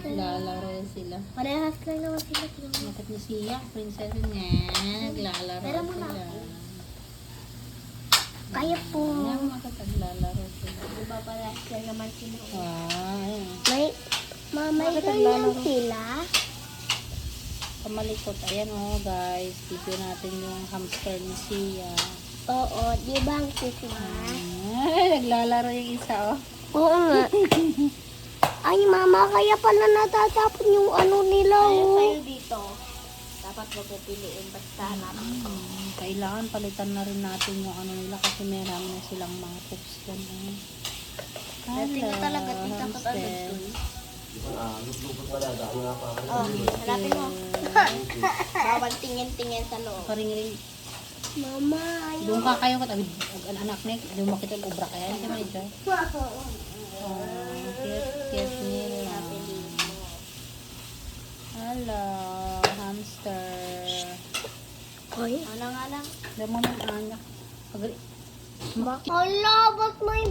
Naglalaro sila. Parehas lang naman sila. Nakit ni Siya, prinsesa niya. Naglalaro Pero muna sila. ako. Kaya po. Ayan, naglalaro sila. Diba parehas lang naman sila? Wow, ayan. May Bakit ganyan naglalaro? sila. Kamalikot. Ayan guys. Video natin yung hamster ni Siya. Oo, di ba ang cute na? Ay, naglalaro yung isa Oo nga. Ay, mama, kaya pala natatapon yung ano nila. Tayo dito. Dapat magpipiliin. Basta hanapin ko. Kailangan palitan na rin natin yung ano nila kasi marami na silang mga pups dyan. Dati na talaga titakot agad ko. Oh, hanapin mo. Bawal tingin-tingin sa loob. Karing-ring. Mama, Doon ka kayo kat anak ni, doon makita yung ubra kaya si Maija. Cute nila. Hello, hamster. Ay, ano nga lang? Damo ng anak. Pagri. Hala, ba't may...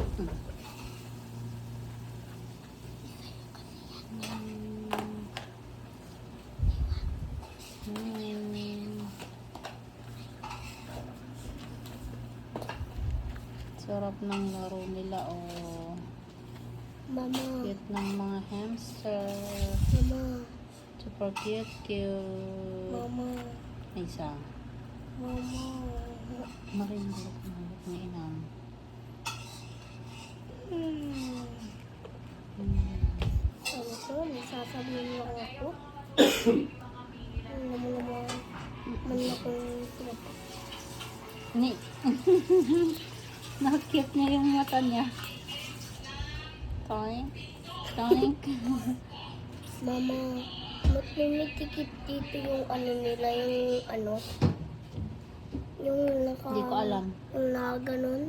Sarap ng laro nila Mama, Cute ng mga hamster. mama, Super cute. mama, Isa. mama. Marindulit ng inang. Ano to? Nasasabihin mo ako? Ano mo naman? Man akong pinapa. Ni. Nakakute niya yung mata niya. Toink. Toink. Mama, ba't may tikit dito yung ano nila, yung ano? Yung naka... Hindi ko alam. Yung nakaganon?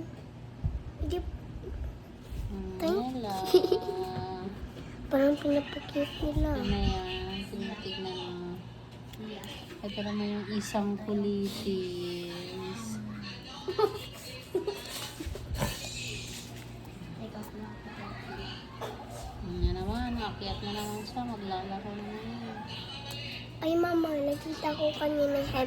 Hindi, Hello. parang pinapakit nila. Ano yan? Tinitignan mo. Ito naman yung isang kulitis. Yan naman, naakyat na naman siya. Maglalaro na yan. Ay mama, nakita ko kanina sa